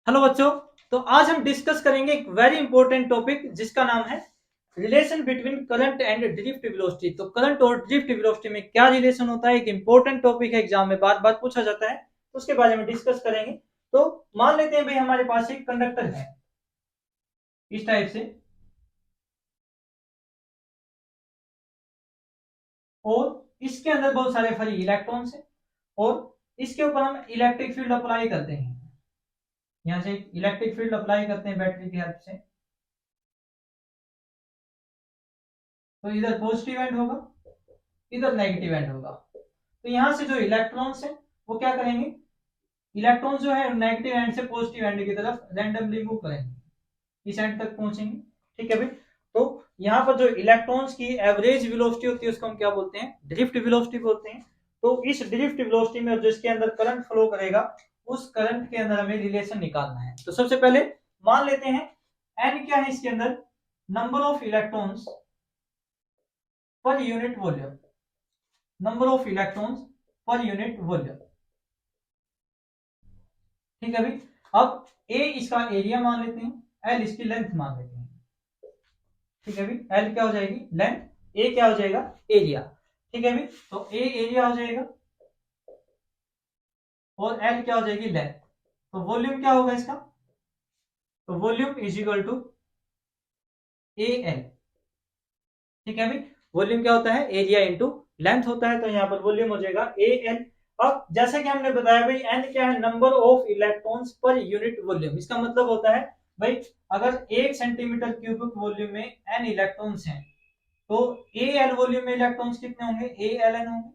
Hello बच्चों। तो आज हम डिस्कस करेंगे एक वेरी इंपॉर्टेंट टॉपिक जिसका नाम है relation between current and drift velocity. तो करंट और ड्रिफ्ट वेलोसिटी में क्या रिलेशन होता है, एक इंपॉर्टेंट टॉपिक है, एग्जाम में बार बार पूछा जाता है, तो उसके बारे में डिस्कस करेंगे। तो मान लेते हैं भाई हमारे पास एक कंडक्टर है इस टाइप से, और इसके अंदर बहुत सारे फ्री इलेक्ट्रॉन्स हैं, और इसके ऊपर हम इलेक्ट्रिक फील्ड अप्लाई करते हैं। यहाँ से इलेक्ट्रिक फील्ड अप्लाई करते हैं बैटरी की हेल्प से, तो इधर पॉजिटिव एंड होगा, इधर नेगेटिव एंड होगा। तो यहां से जो इलेक्ट्रॉन्स है वो क्या करेंगे, इलेक्ट्रॉन्स जो है नेगेटिव एंड से पॉजिटिव एंड की तरफ रैंडमली मूव करेंगे, इस एंड तक पहुंचेंगे। ठीक है भाई। तो यहाँ पर जो इलेक्ट्रॉन्स की एवरेज वेलोसिटी होती है उसको हम क्या बोलते हैं, ड्रिफ्ट वेलोसिटी बोलते हैं। तो इस ड्रिफ्ट वेलोसिटी में जो इसके अंदर करंट फ्लो करेगा, उस करंट के अंदर हमें रिलेशन निकालना है। तो सबसे पहले मान लेते हैं एन क्या है इसके अंदर, number of electrons per unit volume, number of electrons per unit volume. ठीक है भाई। अब ए इसका एरिया मान लेते हैं, एल इसकी लेंथ मान लेते हैं। ठीक है भाई, एल क्या हो जाएगी लेंथ, ए क्या हो जाएगा एरिया। ठीक है भाई, तो ए एरिया हो जाएगा और एल क्या हो जाएगी लेंथ। तो वॉल्यूम क्या होगा इसका, तो volume is equal to A L. ठीक है भाई, वॉल्यूम क्या होता है एरिया इंटू लेंथ होता है, तो यहाँ पर वॉल्यूम हो जाएगा ए एल। अब जैसे कि हमने बताया भाई एन क्या है, number of electrons per unit volume. इसका मतलब होता है भाई अगर 1 सेंटीमीटर क्यूबिक वॉल्यूम में एन इलेक्ट्रॉन्स हैं, तो ए एल वॉल्यूम में इलेक्ट्रॉन्स कितने होंगे, ए एल एन होंगे।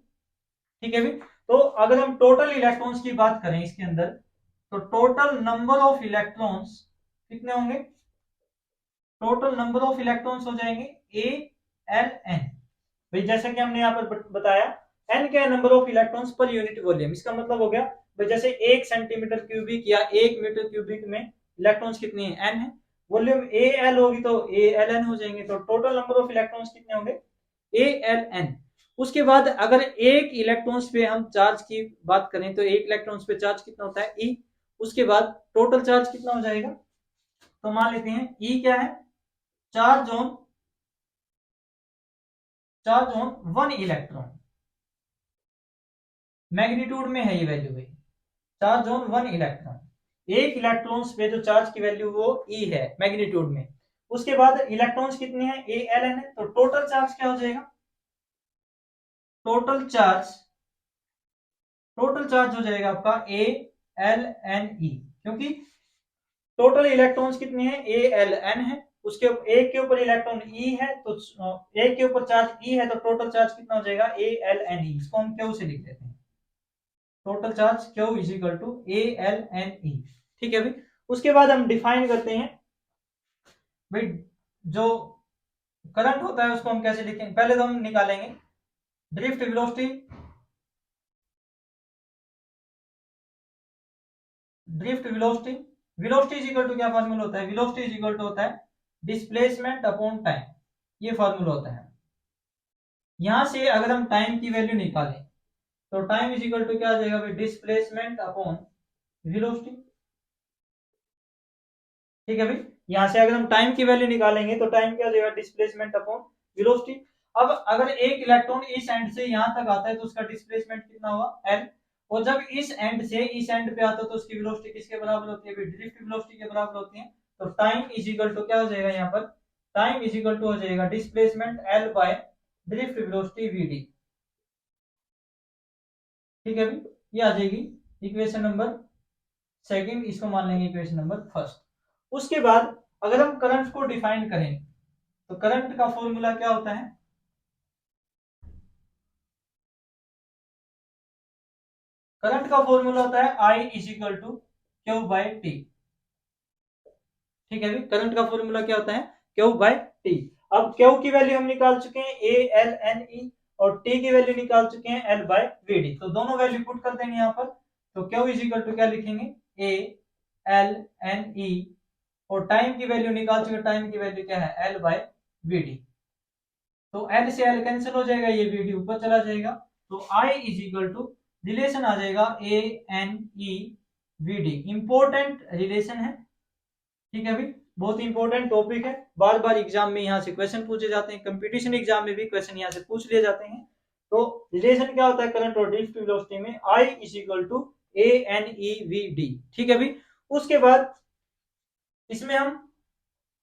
ठीक है भाई। तो अगर हम टोटल इलेक्ट्रॉन्स की बात करें इसके अंदर, तो टोटल नंबर ऑफ इलेक्ट्रॉन्स कितने होंगे, टोटल नंबर ऑफ इलेक्ट्रॉन्स हो जाएंगे ए एल एन। भाई जैसे कि हमने यहाँ पर बताया एन क्या है, number of electrons per unit volume. इसका मतलब हो गया भाई जैसे 1 सेंटीमीटर क्यूबिक या 1 मीटर क्यूबिक में इलेक्ट्रॉन्स कितने हैं, एन है। वॉल्यूम ए एल होगी तो ए एल एन हो जाएंगे, तो टोटल नंबर ऑफ इलेक्ट्रॉन्स कितने होंगे, ए एल एन। उसके बाद अगर एक इलेक्ट्रॉन्स पे हम चार्ज की बात करें, तो एक इलेक्ट्रॉन्स पे चार्ज कितना होता है ई। उसके बाद टोटल चार्ज कितना हो जाएगा, तो मान लेते हैं ई क्या है, charge on, charge on 1 electron, magnitude में है ये वैल्यू भाई, चार्ज ऑन 1 इलेक्ट्रॉन। एक इलेक्ट्रॉन्स पे जो चार्ज की वैल्यू वो ई है मैग्नीट्यूड में। उसके बाद इलेक्ट्रॉन्स कितने हैं, ए एल एन है, तो टोटल चार्ज क्या हो जाएगा, टोटल चार्ज, टोटल चार्ज हो जाएगा आपका ए एल एन ई, क्योंकि टोटल इलेक्ट्रॉन्स कितने हैं, ए एल एन है, उसके एक के ऊपर इलेक्ट्रॉन ई है, तो एक के ऊपर चार्ज ई है, तो टोटल चार्ज कितना हो जाएगा ए एल एन ई। इसको हम क्यू से लिख देते हैं, total charge Q is equal to A L N E. ठीक है भाई। उसके बाद हम डिफाइन करते हैं भाई जो करंट होता है उसको हम कैसे लिखेंगे, पहले तो हम निकालेंगे drift velocity, drift velocity, velocity is equal to क्या फॉर्मूला होता है, वेलोसिटी इज इक्वल टू होता है डिस्प्लेसमेंट अपॉन टाइम, ये फॉर्मूला होता है। यहां से अगर हम टाइम की वैल्यू निकालें, तो टाइम इज इक्वल टू क्या आ जाएगा भाई, डिस्प्लेसमेंट अपॉन वेलोसिटी। ठीक है भाई, यहां से अगर हम टाइम की वैल्यू निकालेंगे तो टाइम क्या हो जाएगा, डिस्प्लेसमेंट अपॉन वेलोसिटी। अब अगर एक इलेक्ट्रॉन इस एंड से यहां तक आता है तो उसका डिस्प्लेसमेंट कितना होगा एल, और जब इस एंड से इस एंड पे आता है तो उसकी वेलोसिटी किसके बराबर होती है, ड्रिफ्ट वेलोसिटी के बराबर होती है। तो टाइम इज इक्वल टू क्या हो जाएगा, यहाँ पर टाइम इज इक्वल टू हो जाएगा displacement L by drift velocity V D. ठीक है भाई, ये आ जाएगी इक्वेशन नंबर सेकंड, इसको मान लेंगे इक्वेशन नंबर फर्स्ट। उसके बाद अगर हम करंट को डिफाइन करें, तो करंट का फॉर्मूला क्या होता है, करंट का फॉर्मूला होता है I is equal to Q by T. ठीक है भाई, करंट का फॉर्मूला क्या होता है, क्यू बाय टी। अब क्यू की वैल्यू हम निकाल चुके हैं ए एल एन ई, और टी की वैल्यू निकाल चुके हैं एल बाय वी डी। तो दोनों वैल्यू पुट कर देंगे यहाँ पर, तो क्यू इज इक्वल टू क्या लिखेंगे, ए एल एन ई, और टाइम की वैल्यू निकाल चुके, टाइम की वैल्यू क्या है एल बाय वी डी। तो एल से एल कैंसिल हो जाएगा, ये वी डी ऊपर चला जाएगा, तो I is equal to relation आ जाएगा A N E V D important relation है, ठीक है भाई, बहुत इंपॉर्टेंट टॉपिक है, बार बार एग्जाम में यहाँ से क्वेश्चन पूछे जाते हैं, कंपटीशन एग्जाम में भी क्वेश्चन यहाँ से पूछ लिए जाते हैं। तो रिलेशन क्या होता है करंट और ड्रिफ्ट वेलोसिटी में, I is equal to ANEVD, ठीक है भाई। उसके बाद इसमें हम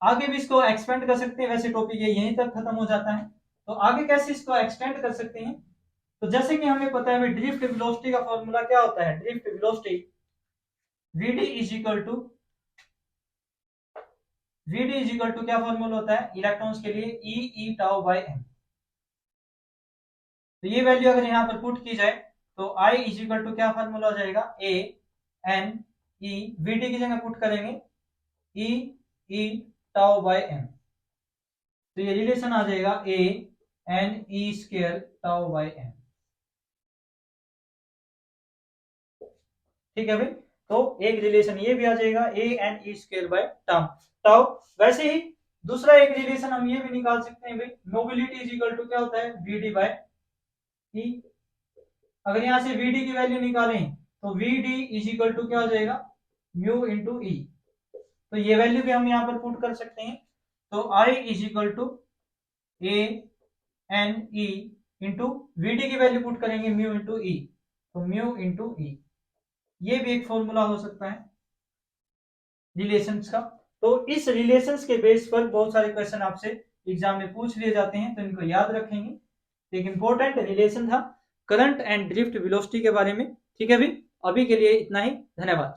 आगे भी इसको एक्सपेंड कर सकते हैं, वैसे टॉपिक ये यहीं तक खत्म हो जाता है, तो आगे कैसे इसको एक्सटेंड कर सकते हैं, तो जैसे कि हमें पता है ड्रिफ्ट वेलोसिटी का फॉर्मूला क्या होता है, drift velocity Vd is equal to क्या फॉर्मूला होता है इलेक्ट्रॉन्स के लिए, E टाउ बाय m। तो ये वैल्यू अगर यहाँ पर पुट की जाए तो I इज इक्वल टू क्या फॉर्मूला हो जाएगा, ANE, Vd की जगह पुट करेंगे E टाउ बाय m, तो ये रिलेशन आ जाएगा ANE square tau by m, ठीक है भाई। तो एक रिलेशन ये भी आ जाएगा ANE स्क्वायर बाय टाउ। वैसे ही दूसरा एक रिलेशन हम ये भी निकाल सकते हैं भाई, मोबिलिटी इज इक्वल टू क्या होता है Vd बाय E। अगर यहां से Vd की वैल्यू निकालें तो Vd इज इक्वल टू क्या हो जाएगा, म्यू इंटू ई, तो ये वैल्यू भी हम यहाँ पर पुट कर सकते हैं। तो I is equal to ANE into Vd की वैल्यू पुट करेंगे म्यू इंटू ई, तो म्यू इंटू ई, ये भी एक फॉर्मूला हो सकता है रिलेशंस का। तो इस रिलेशंस के बेस पर बहुत सारे क्वेश्चन आपसे एग्जाम में पूछ लिए जाते हैं, तो इनको याद रखेंगे। एक इंपॉर्टेंट रिलेशन था करंट एंड ड्रिफ्ट वेलोसिटी के बारे में, ठीक है भाई। अभी के लिए इतना ही, धन्यवाद।